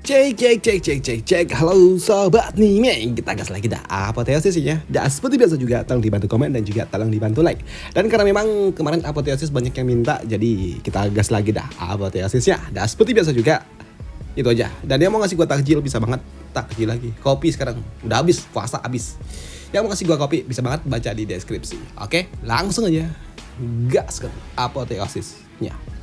Cek. Halo sobat nih, kita gas lagi dah apoteosisnya. Dan seperti biasa juga tolong dibantu komen dan juga tolong dibantu like. Dan karena memang kemarin apoteosis banyak yang minta, jadi kita gas lagi dah apoteosisnya. Dan seperti biasa juga itu aja. Dan yang mau ngasih gua takjil bisa banget takjil lagi. Kopi sekarang udah habis, puasa habis. Yang mau ngasih gua kopi bisa banget baca di deskripsi. Oke, langsung aja gas ke apoteosisnya.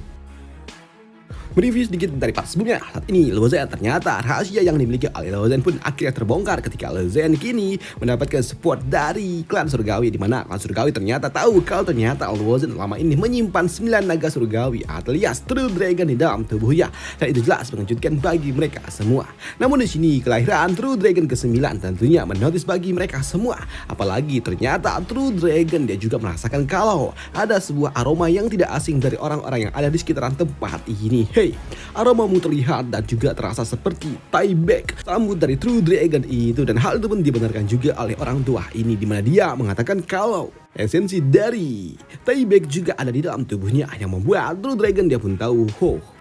Mereview sedikit dari part sebelumnya. Saat ini Lozen ternyata rahasia yang dimiliki oleh Lozen pun akhirnya terbongkar ketika Lozen kini mendapatkan support dari klan surgawi, di mana klan surgawi ternyata tahu kalau ternyata Lozen selama ini menyimpan 9 naga surgawi alias True Dragon di dalam tubuhnya, dan itu jelas mengejutkan bagi mereka semua. Namun di sini kelahiran True Dragon ke-9 tentunya menotis bagi mereka semua, apalagi ternyata True Dragon dia juga merasakan kalau ada sebuah aroma yang tidak asing dari orang-orang yang ada di sekitaran tempat ini. Hey, aromamu terlihat dan juga terasa seperti Tybaek, rambut dari True Dragon itu, dan hal itu pun dibenarkan juga oleh orang tua ini, di mana dia mengatakan kalau esensi dari Tybaek juga ada di dalam tubuhnya yang membuat True Dragon dia pun tahu,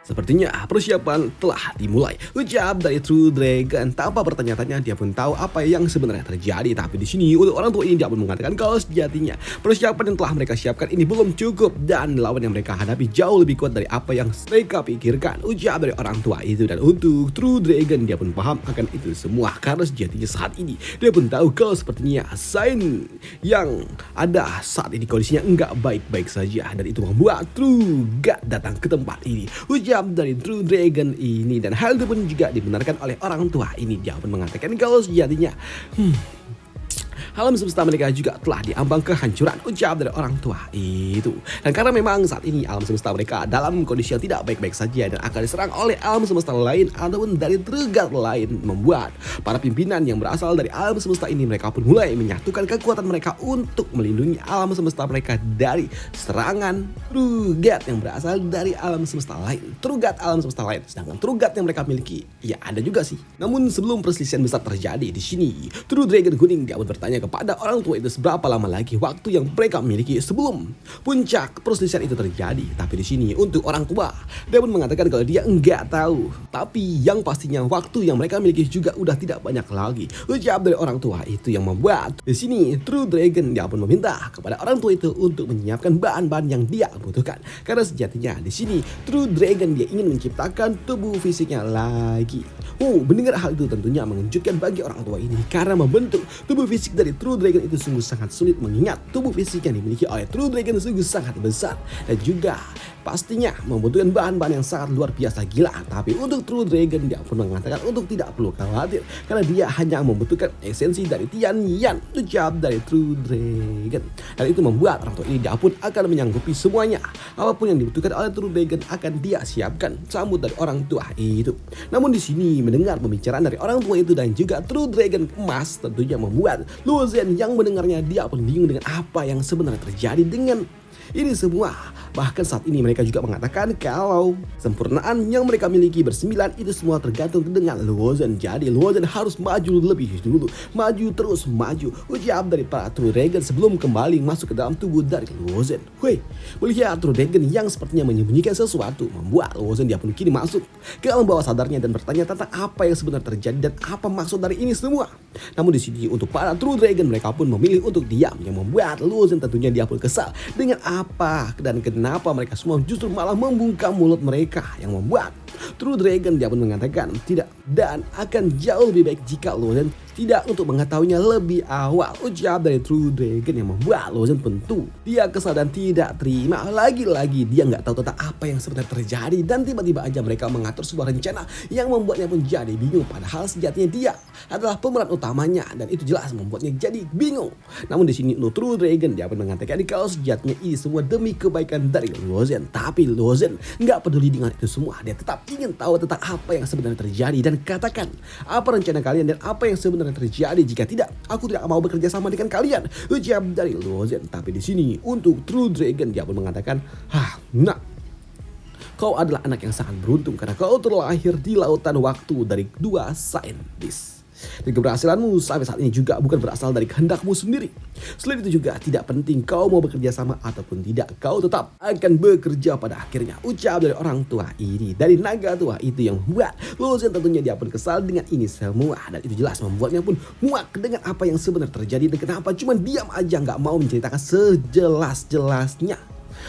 sepertinya persiapan telah dimulai. Ucap dari True Dragon tanpa bertanya-tanya, dia pun tahu apa yang sebenarnya terjadi. Tapi di sini untuk orang tua ini dia pun mengatakan kalau sejatinya persiapan yang telah mereka siapkan ini belum cukup dan lawan yang mereka hadapi jauh lebih kuat dari apa yang mereka pikirkan. Ucap dari orang tua itu, dan untuk True Dragon dia pun paham akan itu semua karena sejatinya saat ini dia pun tahu kalau sepertinya sign yang ada saat ini kondisinya enggak baik-baik saja, dan itu membuat True gak datang ke tempat ini. Ucap dari True Dragon ini, dan hal itu pun juga dibenarkan oleh orang tua ini. Dia pun mengatakan kalau sejatinya alam semesta mereka juga telah diambang kehancuran, ucap dari orang tua itu. Dan karena memang saat ini alam semesta mereka dalam kondisi yang tidak baik-baik saja dan akan diserang oleh alam semesta lain ataupun dari True God lain, membuat para pimpinan yang berasal dari alam semesta ini mereka pun mulai menyatukan kekuatan mereka untuk melindungi alam semesta mereka dari serangan True God yang berasal dari alam semesta lain. True God alam semesta lain, sedangkan True God yang mereka miliki ya ada juga sih. Namun sebelum perselisihan besar terjadi di sini, True Dragon kuning dia pun bertanya kepada orang tua itu seberapa lama lagi waktu yang mereka miliki sebelum puncak perselisihan itu terjadi. Tapi di sini untuk orang tua dia pun mengatakan kalau dia enggak tahu, tapi yang pastinya waktu yang mereka miliki juga udah tidak banyak lagi. Ucap dari orang tua itu yang membuat di sini True Dragon dia pun meminta kepada orang tua itu untuk menyiapkan bahan-bahan yang dia butuhkan, karena sejatinya di sini True Dragon dia ingin menciptakan tubuh fisiknya lagi. Mendengar hal itu tentunya mengejutkan bagi orang tua ini, karena membentuk tubuh fisik dari True Dragon itu sungguh sangat sulit, mengingat tubuh fisik yang dimiliki oleh True Dragon sungguh sangat besar dan juga pastinya membutuhkan bahan-bahan yang sangat luar biasa gila. Tapi untuk True Dragon dia pun mengatakan untuk tidak perlu khawatir karena dia hanya membutuhkan esensi dari Tian Yan, ucap dari True Dragon. Dan itu membuat orang tua ini dia pun akan menyanggupi semuanya, apapun yang dibutuhkan oleh True Dragon akan dia siapkan, sambut dari orang tua itu. Namun di sini mendengar pembicaraan dari orang tua itu dan juga True Dragon emas tentunya membuat Lozen yang mendengarnya dia pun bingung dengan apa yang sebenarnya terjadi dengan ini semua. Bahkan saat ini mereka juga mengatakan kalau sempurnaan yang mereka miliki bersembilan itu semua tergantung dengan Lozen. Jadi Lozen harus maju lebih dulu, maju terus maju, ucap dari para True Dragon sebelum kembali masuk ke dalam tubuh dari Lozen. Melihat True Dragon yang sepertinya menyembunyikan sesuatu membuat Lozen dia pun kini masuk ke alam bawah sadarnya dan bertanya tentang apa yang sebenarnya terjadi dan apa maksud dari ini semua. Namun di sini untuk para True Dragon mereka pun memilih untuk diam, yang membuat Lozen tentunya dia pun kesal dengan apa dan kenapa mereka semua justru malah membungkam mulut mereka, yang membuat True Dragon dia pun mengatakan tidak dan akan jauh lebih baik jika Lozen tidak untuk mengetahuinya lebih awal, ucap dari True Dragon, yang membuat Lozen tentu dia kesal dan tidak terima. Lagi-lagi dia nggak tahu tentang apa yang sebenarnya terjadi dan tiba-tiba aja mereka mengatur sebuah rencana yang membuatnya pun jadi bingung, padahal sejatinya dia adalah pemeran utamanya dan itu jelas membuatnya jadi bingung. Namun di sini untuk True Dragon dia pun mengatakan kalau sejatinya ini semua demi kebaikan dari Lozen, tapi Lozen nggak peduli dengan itu semua. Dia tetap ingin tahu tentang apa yang sebenarnya terjadi dan katakan apa rencana kalian dan apa yang sebenarnya terjadi. Jika tidak, aku tidak mau bekerja sama dengan kalian, ucap dari Lozen. Tapi di sini untuk True Dragon dia pun mengatakan, kau adalah anak yang sangat beruntung karena kau terlahir di lautan waktu dari dua saintis. Dan keberhasilanmu sampai saat ini juga bukan berasal dari kehendakmu sendiri. Selain itu juga tidak penting kau mau bekerja sama ataupun tidak, kau tetap akan bekerja pada akhirnya. Ucap dari orang tua ini, dari naga tua itu yang membuat Luzhen tentunya dia pun kesal dengan ini semua. Dan itu jelas membuatnya pun muak dengan apa yang sebenarnya terjadi dan kenapa cuma diam aja nggak mau menceritakan sejelas-jelasnya.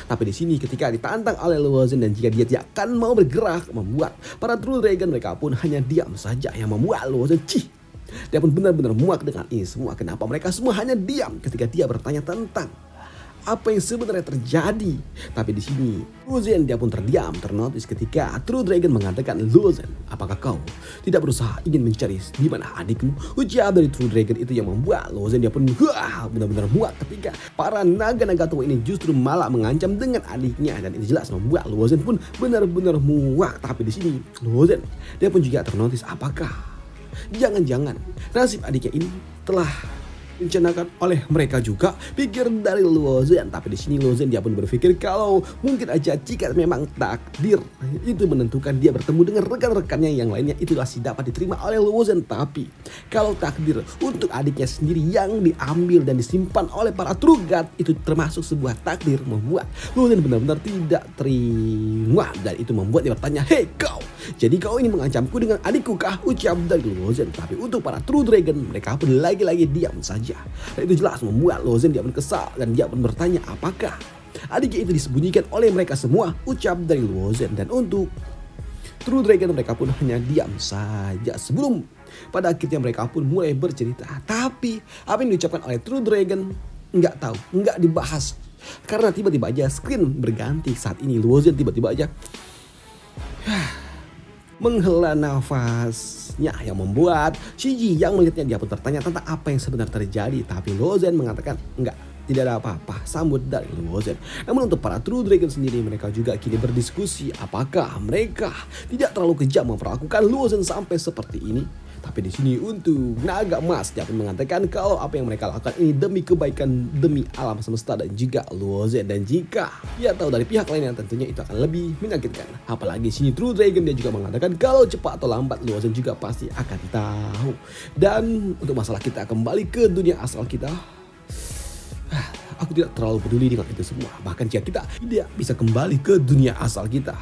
Tapi di sini ketika ditantang oleh Luzhen dan jika dia tidak akan mau bergerak, membuat para True Dragon mereka pun hanya diam saja, yang membuat Luzhen dia pun benar-benar muak dengan ini semua. Kenapa mereka semua hanya diam ketika dia bertanya tentang apa yang sebenarnya terjadi. Tapi di sini Luzhen dia pun terdiam, ternotis ketika True Dragon mengatakan, Luzhen, apakah kau tidak berusaha ingin mencari di mana adikmu? Ucap dari True Dragon itu yang membuat Luzhen dia pun benar-benar muak ketika para naga-naga tua ini justru malah mengancam dengan adiknya. Dan itu jelas membuat Luzhen pun benar-benar muak. Tapi di sini Luzhen dia pun juga ternotis, apakah jangan-jangan nasib adiknya ini telah direncanakan oleh mereka juga, pikir dari Luzhen. Tapi di sini Luzhen dia pun berpikir kalau mungkin aja jika memang takdir itu menentukan dia bertemu dengan rekan-rekannya yang lainnya, itulah si dapat diterima oleh Luzhen. Tapi kalau takdir untuk adiknya sendiri yang diambil dan disimpan oleh para True God itu termasuk sebuah takdir, membuat Luzhen benar-benar tidak terima. Dan itu membuat dia bertanya, hei kau, jadi kau ini mengancamku dengan adikku kah? Ucap dari Luzhen. Tapi untuk para True Dragon mereka pun lagi-lagi diam saja. Dan itu jelas membuat Luzhen dia pun kesal dan dia pun bertanya apakah adiknya itu disembunyikan oleh mereka semua. Ucap dari Luzhen. Dan untuk True Dragon mereka pun hanya diam saja sebelum pada akhirnya mereka pun mulai bercerita. Tapi apa yang diucapkan oleh True Dragon nggak tahu, nggak dibahas. Karena tiba-tiba aja screen berganti. Saat ini Luzhen tiba-tiba aja menghela nafasnya, yang membuat Shiji yang melihatnya dia pun tertanya tentang apa yang sebenarnya terjadi. Tapi Luzhen mengatakan enggak, tidak ada apa-apa, sambut dari Luzhen. Namun untuk para True Dragon sendiri mereka juga kini berdiskusi apakah mereka tidak terlalu kejam memperlakukan Luzhen sampai seperti ini. Tapi di sini untuk naga emas dia pun mengatakan kalau apa yang mereka lakukan ini demi kebaikan, demi alam semesta dan juga Luzhen. Dan jika dia tahu dari pihak lainnya tentunya itu akan lebih menyakitkan. Apalagi sini True Dragon dia juga mengatakan kalau cepat atau lambat Luzhen juga pasti akan tahu. Dan untuk masalah kita kembali ke dunia asal kita, aku tidak terlalu peduli dengan itu semua. Bahkan jika kita tidak bisa kembali ke dunia asal kita,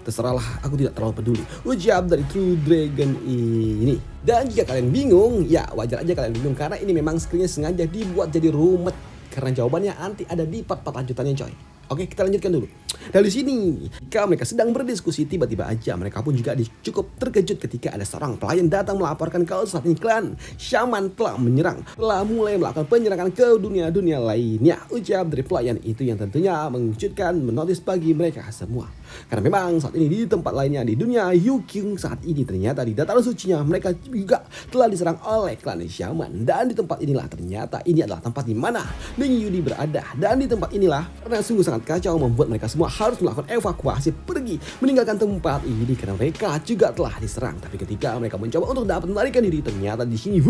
terserahlah, aku tidak terlalu peduli. Ucap dari True Dragon ini. Dan jika kalian bingung, ya wajar aja kalian bingung karena ini memang screennya sengaja dibuat jadi rumit. Karena jawabannya nanti ada di part-part lanjutannya coy. Oke, kita lanjutkan dulu. Dari sini, jika mereka sedang berdiskusi, tiba-tiba aja mereka pun juga cukup terkejut ketika ada seorang pelayan datang melaporkan kalau saat ini klan Shaman telah menyerang, telah mulai melakukan penyerangan ke dunia-dunia lainnya. Ucap dari pelayan itu yang tentunya mengejutkan, menotis bagi mereka semua. Karena memang saat ini di tempat lainnya di dunia Yukyung saat ini ternyata di dataran sucinya mereka juga telah diserang oleh klan Shaman. Dan di tempat inilah ternyata ini adalah tempat di mana Ning Yudi berada. Dan di tempat inilah karena sungguh sangat kacau membuat mereka semua harus melakukan evakuasi pergi meninggalkan tempat ini karena mereka juga telah diserang. Tapi ketika mereka mencoba untuk dapat melarikan diri, ternyata di sini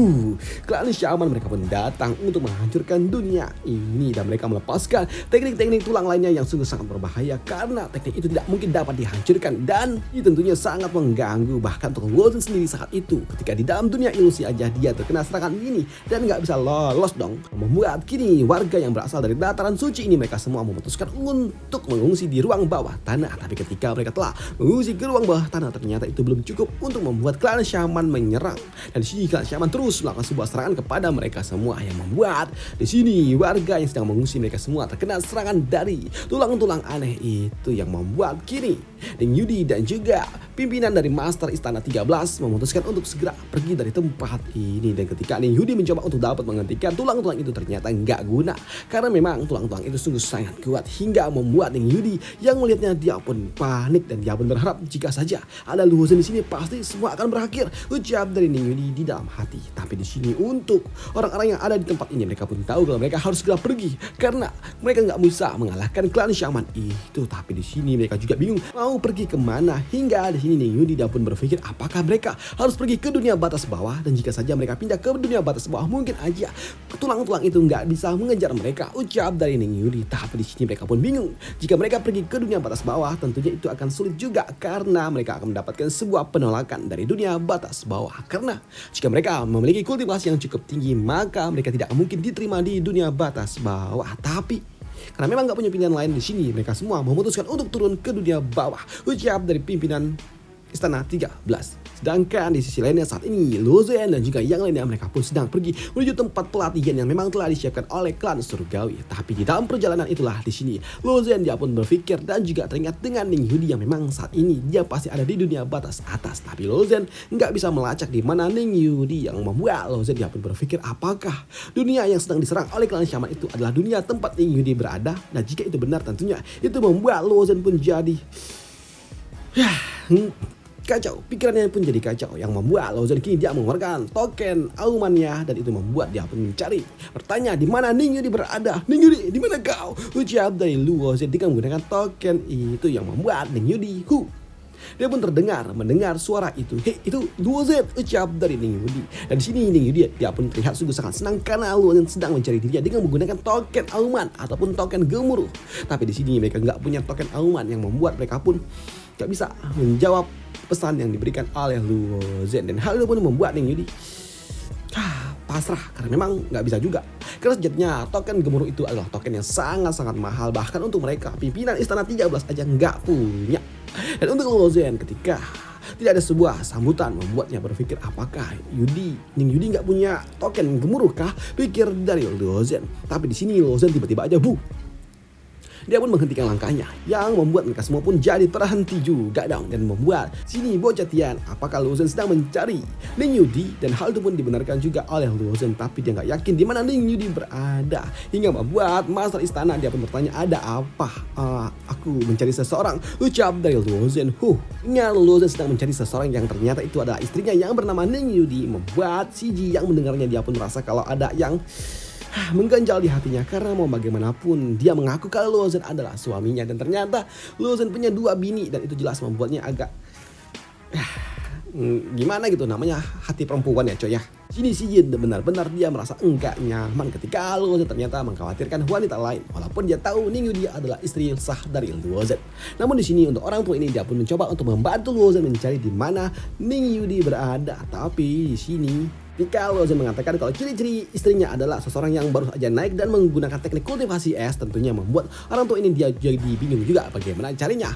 klan Shaman mereka pun datang untuk menghancurkan dunia ini dan mereka melepaskan teknik-teknik tulang lainnya yang sungguh sangat berbahaya karena teknik itu tidak mungkin dapat dihancurkan dan ini tentunya sangat mengganggu. Bahkan untuk Luzhen sendiri saat itu ketika di dalam dunia ilusi aja dia terkena serangan ini dan nggak bisa lolos dong, membuat kini warga yang berasal dari dataran suci ini mereka semua memutuskan untuk mengungsi di ruang bawah tanah. Tapi ketika mereka telah mengungsi ke ruang bawah tanah, ternyata itu belum cukup untuk membuat klan Shaman menyerang. Dan di sini klan Shaman terus melakukan sebuah serangan kepada mereka semua yang membuat di sini warga yang sedang mengungsi mereka semua terkena serangan dari tulang-tulang aneh itu yang membuat kini Ning Yudi dan juga pimpinan dari Master Istana 13 memutuskan untuk segera pergi dari tempat ini. Dan ketika Ning Yudi mencoba untuk dapat menghentikan tulang-tulang itu ternyata nggak guna karena memang tulang-tulang itu sungguh sangat kuat hingga membuat Ning Yudi yang melihatnya dia pun panik dan dia pun berharap jika saja ada Luzhen di sini pasti semua akan berakhir. Ucap dari Ning Yudi di dalam hati. Tapi di sini untuk orang-orang yang ada di tempat ini mereka pun tahu kalau mereka harus segera pergi karena mereka nggak bisa mengalahkan klan Shaman itu. Tapi di sini mereka juga bingung mau pergi kemana hingga di sini Ning Yudi dia pun berpikir apakah mereka harus pergi ke dunia batas bawah, dan jika saja mereka pindah ke dunia batas bawah mungkin aja tulang-tulang itu nggak bisa mengejar mereka, ucap dari Ning Yudi. Tapi di sini mereka pun bingung. Jika mereka pergi ke dunia batas bawah tentunya itu akan sulit juga karena mereka akan mendapatkan sebuah penolakan dari dunia batas bawah. Karena jika mereka memiliki kultivasi yang cukup tinggi maka mereka tidak mungkin diterima di dunia batas bawah. Tapi karena memang nggak punya pilihan lain di sini, mereka semua memutuskan untuk turun ke dunia bawah, ucap dari pimpinan Istana 13. Sedangkan di sisi lainnya saat ini Lozen dan juga yang lainnya mereka pun sedang pergi menuju tempat pelatihan yang memang telah disiapkan oleh klan surgawi. Tapi di dalam perjalanan itulah di sini Lozen dia pun berpikir dan juga teringat dengan Ning Yudi yang memang saat ini dia pasti ada di dunia batas atas. Tapi Lozen nggak bisa melacak di mana Ning Yudi, yang membuat Lozen dia pun berpikir apakah dunia yang sedang diserang oleh klan Shaman itu adalah dunia tempat Ning Yudi berada. Nah jika itu benar tentunya itu membuat Lozen pun jadi kacau, pikirannya pun jadi kacau, yang membuat Lozen kini dia mengeluarkan token aumannya, dan itu membuat dia pun mencari bertanya di mana Ning Yudi berada. Ning Yudi di mana kau, ucap dari Lozen dengan menggunakan token itu, yang membuat Ning Yudi dia pun mendengar suara itu. Hei, itu Lozen, ucap dari Ning Yudi. Dan di sini Ning Yudi dia pun terlihat sungguh sangat senang karena Lozen sedang mencari dirinya dengan menggunakan token auman ataupun token gemuruh. Tapi di sini mereka nggak punya token auman, yang membuat mereka pun nggak bisa menjawab pesan yang diberikan oleh Lozen. Dan hal itu pun membuat Ning Yudi pasrah karena memang nggak bisa juga. Karena sejatinya token gemuruh itu adalah token yang sangat-sangat mahal, bahkan untuk mereka pimpinan Istana 13 aja nggak punya. Dan untuk Lozen ketika tidak ada sebuah sambutan membuatnya berpikir apakah Ning Yudi nggak punya token gemuruh kah, pikir dari Lozen. Tapi di sini Lozen tiba-tiba aja dia pun menghentikan langkahnya, yang membuat mereka semua pun jadi terhenti juga dong. Dan membuat sini bocah Tian apakah Lozen sedang mencari Ning Yudi, dan hal itu pun dibenarkan juga oleh Lozen. Tapi dia nggak yakin di mana Ning Yudi berada, hingga membuat Master Istana dia pun bertanya ada apa. Aku mencari seseorang, ucap dari Lozen. Ingat Lozen sedang mencari seseorang yang ternyata itu adalah istrinya yang bernama Ning Yudi. Membuat Siji yang mendengarnya dia pun merasa kalau ada yang mengganjal di hatinya, karena mau bagaimanapun dia mengaku kalau Lozen adalah suaminya, dan ternyata Lozen punya 2 bini, dan itu jelas membuatnya agak gimana gitu, namanya hati perempuan ya coy ya. Sini si Jin benar-benar dia merasa enggak nyaman ketika Lozen ternyata mengkhawatirkan wanita lain, walaupun dia tahu Ning Yudi adalah istri sah dari Lozen. Namun di sini untuk orang tua ini dia pun mencoba untuk membantu Lozen mencari di mana Ning Yudi berada. Tapi di sini ketika Lozen mengatakan kalau ciri-ciri istrinya adalah seseorang yang baru saja naik dan menggunakan teknik kultivasi es, tentunya membuat orang tua ini dia jadi bingung juga bagaimana carinya.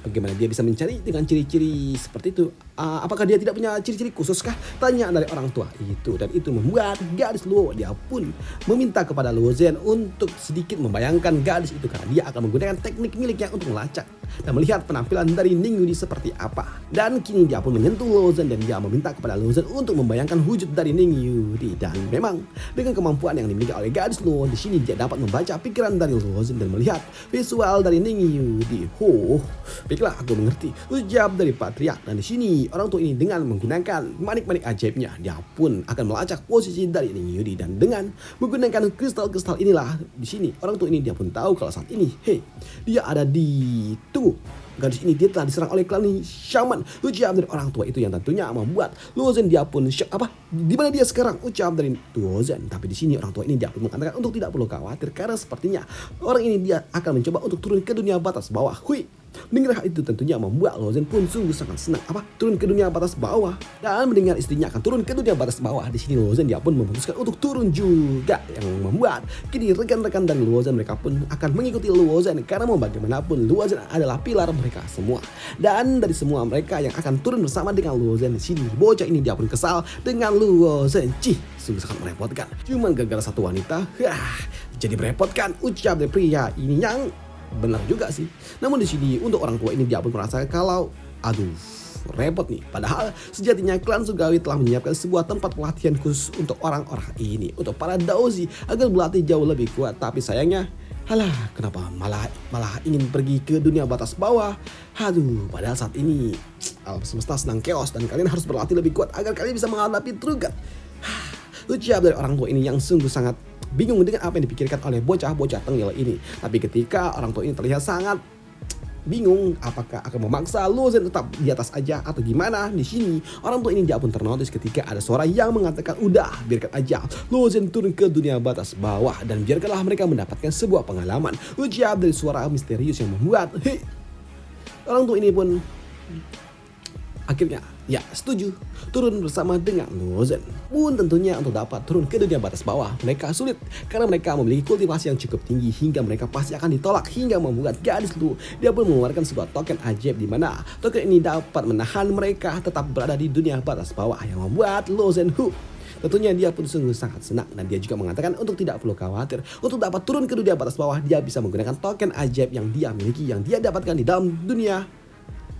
Bagaimana dia bisa mencari dengan ciri-ciri seperti itu? Apakah dia tidak punya ciri-ciri khusus kah? Tanya dari orang tua itu. Dan itu membuat gadis Luo dia pun meminta kepada Lozen untuk sedikit membayangkan gadis itu, karena dia akan menggunakan teknik miliknya untuk melacak dan melihat penampilan dari Ning Yudi seperti apa. Dan kini dia pun menyentuh Lozen dan dia meminta kepada Lozen untuk membayangkan wujud dari Ning Yudi. Dan memang dengan kemampuan yang dimiliki oleh gadis Luo di sini dia dapat membaca pikiran dari Lozen dan melihat visual dari Ning Yudi. Baiklah, aku mengerti, ucap dari Patriark. Dan di sini orang tua ini dengan menggunakan manik-manik ajaibnya dia pun akan melacak posisi dari Ning Yudi, dan dengan menggunakan kristal-kristal inilah di sini orang tua ini dia pun tahu kalau saat ini dia ada di gadis ini dia telah diserang oleh klan Shaman, ucap dari orang tua itu, yang tentunya membuat Lozen dia pun shock. Di mana dia sekarang, ucap dari Lozen. Tapi di sini orang tua ini dia pun mengatakan untuk tidak perlu khawatir karena sepertinya orang ini dia akan mencoba untuk turun ke dunia batas bawah. Mendengar hal itu tentunya membuat Lozen pun sungguh sangat senang. Turun ke dunia batas bawah, dan mendengar istrinya akan turun ke dunia batas bawah. Di sini Lozen dia pun memutuskan untuk turun juga, yang membuat kini rekan-rekan dari Lozen mereka pun akan mengikuti Lozen, karena mau bagaimanapun Lozen adalah pilar mereka semua. Dan dari semua mereka yang akan turun bersama dengan Lozen, di sini bocah ini dia pun kesal dengan Lozen. Sungguh sangat merepotkan. Cuman gara-gara satu wanita, jadi merepotkan, ucap dari pria ini, yang benar juga sih. Namun di sini untuk orang tua ini dia pun merasa kalau repot nih. Padahal sejatinya klan surgawi telah menyiapkan sebuah tempat pelatihan khusus untuk orang-orang ini, untuk para Daozi agar berlatih jauh lebih kuat. Tapi sayangnya, kenapa malah ingin pergi ke dunia batas bawah? Padahal saat ini alam semesta sedang chaos dan kalian harus berlatih lebih kuat agar kalian bisa menghadapi Trugat. Ucap dari orang tua ini yang sungguh sangat bingung dengan apa yang dipikirkan oleh bocah-bocah tengil ini. Tapi ketika orang tua ini terlihat sangat bingung apakah akan memaksa Luozen tetap di atas aja atau gimana. Di sini orang tua ini dia pun ternotis ketika ada suara yang mengatakan udah biarkan aja Luozen turun ke dunia batas bawah dan biarkanlah mereka mendapatkan sebuah pengalaman. Ucap dari suara misterius yang membuat orang tua ini pun akhirnya ya setuju turun bersama dengan Luozen. Pun tentunya untuk dapat turun ke dunia batas bawah mereka sulit karena mereka memiliki kultivasi yang cukup tinggi hingga mereka pasti akan ditolak hingga membuat gadis Lu dia pun mengeluarkan sebuah token ajaib di mana token ini dapat menahan mereka tetap berada di dunia batas bawah yang membuat Luozen tentunya dia pun sungguh sangat senang dan dia juga mengatakan untuk tidak perlu khawatir untuk dapat turun ke dunia batas bawah dia bisa menggunakan token ajaib yang dia miliki yang dia dapatkan di dalam dunia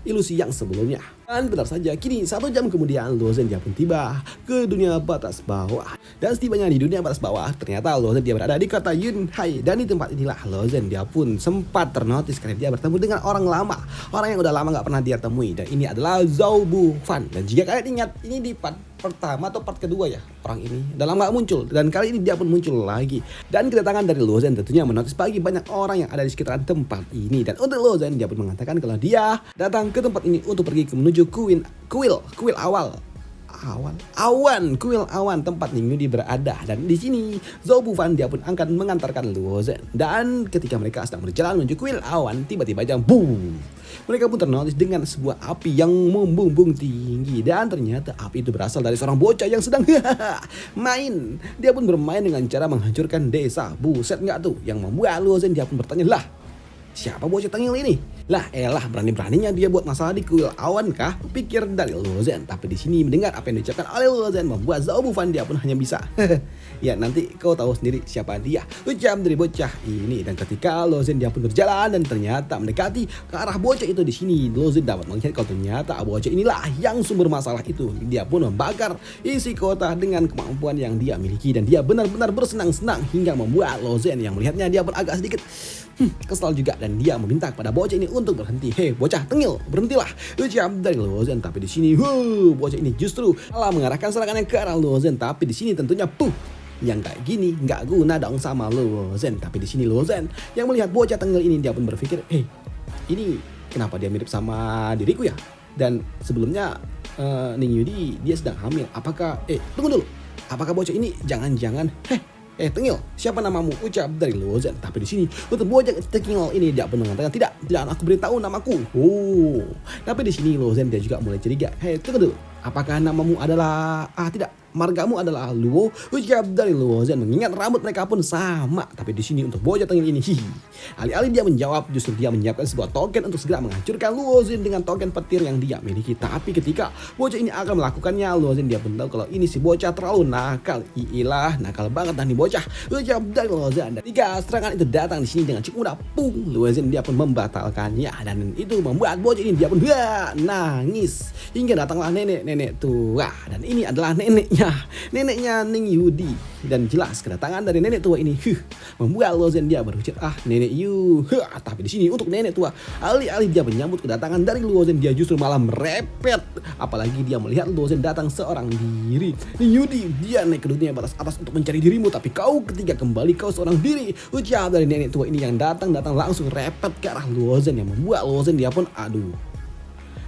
ilusi yang sebelumnya. Dan benar saja kini 1 jam kemudian Luozen dia pun tiba ke dunia batas bawah. Dan setibanya di dunia batas bawah ternyata Luozen dia berada di kota Yunhai. Dan di tempat inilah Luozen dia pun sempat ternotis karena dia bertemu dengan orang lama. Orang yang udah lama gak pernah dia temui. Dan ini adalah Zhao Bufan. Dan jika kalian ingat ini di part pertama atau part kedua ya orang ini udah lama gak muncul. Dan kali ini dia pun muncul lagi. Dan kedatangan dari Luozen tentunya menotis bagi banyak orang yang ada di sekitaran tempat ini. Dan untuk Luozen dia pun mengatakan kalau dia datang ke tempat ini untuk pergi menuju kuil awan tempat Ning Yudi berada. Dan di sini Zhao Bufan dia pun akan mengantarkan Luozen. Dan ketika mereka sedang berjalan menuju kuil awan tiba-tiba aja boom, mereka pun ternotis dengan sebuah api yang membumbung tinggi. Dan ternyata api itu berasal dari seorang bocah yang sedang main. Dia pun bermain dengan cara menghancurkan desa. Buset nggak tuh? Yang membuat Luozen dia pun bertanya, lah siapa bocah tengil ini? Lah elah berani-beraninya dia buat masalah di kuil awan kah? Pikir dari Luozen. Tapi di sini mendengar apa yang diucapkan oleh Luozen membuat Zhao Bufan dia pun hanya bisa ya nanti kau tahu sendiri siapa dia, ucap dari bocah ini. Dan ketika Luozen dia pun berjalan dan ternyata mendekati ke arah bocah itu, di sini Luozen dapat melihat kalau ternyata bocah inilah yang sumber masalah itu. Dia pun membakar isi kota dengan kemampuan yang dia miliki dan dia benar-benar bersenang-senang hingga membuat Luozen yang melihatnya dia pun agak sedikit kesal juga dan dia meminta kepada bocah ini untuk berhenti. Hei bocah tengil, berhentilah, ucap dari Luozen. Tapi di sini bocah ini justru malah mengarahkan serangannya ke arah Luozen. Tapi di sini tentunya yang kayak gini nggak guna dong sama Luozen. Tapi di sini Luozen yang melihat bocah tengil ini dia pun berpikir, ini kenapa dia mirip sama diriku ya? Dan sebelumnya Ning Yudi dia sedang hamil. Apakah tunggu dulu. Apakah bocah ini jangan-jangan tengil, siapa namamu? Ucap dari Luozen. Tapi di sini untuk bocah tengil ini dia pun mengatakan tidak aku beritahu namaku. Tapi di sini Luozen dia juga mulai curiga. Tunggu dulu. Apakah namamu adalah tidak, margamu adalah Luo? Ucap dari Luozen mengingat rambut mereka pun sama. Tapi di sini untuk bocah tengil ini alih-alih dia menjawab justru dia menyiapkan sebuah token untuk segera menghancurkan Luozen dengan token petir yang dia miliki. Tapi ketika bocah ini akan melakukannya, Luozen dia pun tahu kalau ini si bocah terlalu nakal. Iyalah nakal banget nih bocah, ucap dari Luozen. Dan ketika serangan itu datang di sini dengan cukup mudah, Luozen dia pun membatalkannya. Dan itu membuat bocah ini dia pun nangis hingga datanglah nenek tua. Dan ini adalah neneknya Ning Yudi. Dan jelas kedatangan dari nenek tua ini membuat Luozen dia berucap nenek Yu. Tapi di sini untuk nenek tua alih-alih dia menyambut kedatangan dari Luozen dia justru malah merepet. Apalagi dia melihat Luozen datang seorang diri. Ning Yudi dia naik ke dunia batas atas untuk mencari dirimu, tapi kau ketika kembali kau seorang diri, ucap dari nenek tua ini yang datang langsung repet ke arah Luozen yang membuat Luozen dia pun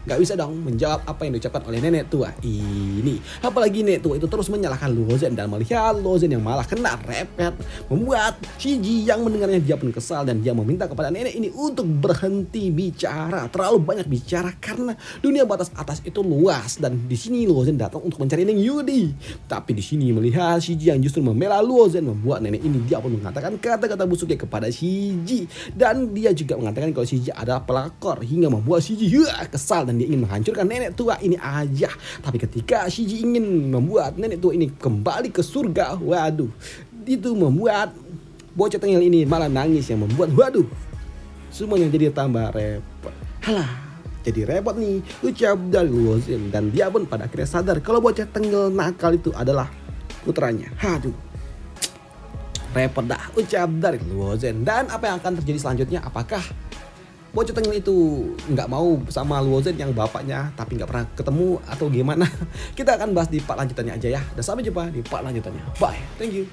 gak bisa dong menjawab apa yang diucapkan oleh nenek tua ini. Apalagi nenek tua itu terus menyalahkan Luozen dan melihat Luozen yang malah kena repet membuat Shiji yang mendengarnya dia pun kesal dan dia meminta kepada nenek ini untuk berhenti bicara, terlalu banyak bicara karena dunia batas atas itu luas. Dan di sini Luozen datang untuk mencari Ning Yudi. Tapi di sini melihat Shiji yang justru membela Luozen membuat nenek ini dia pun mengatakan kata-kata busuknya kepada Shiji dan dia juga mengatakan kalau Shiji adalah pelakor hingga membuat Shiji kesal dan dia ingin menghancurkan nenek tua ini aja. Tapi ketika Shiji ingin membuat nenek tua ini kembali ke surga, itu membuat bocah tengil ini malah nangis yang membuat semuanya jadi tambah repot. Jadi repot nih, ucap dari Luozen. Dan dia pun pada akhirnya sadar kalau bocah tengil nakal itu adalah putranya. Repot dah, ucap dari Luozen. Dan apa yang akan terjadi selanjutnya? Apakah bocah tengil itu nggak mau sama Luozen yang bapaknya tapi nggak pernah ketemu atau gimana? Kita akan bahas di part lanjutannya aja ya. Dan sampai jumpa di part lanjutannya. Bye, thank you.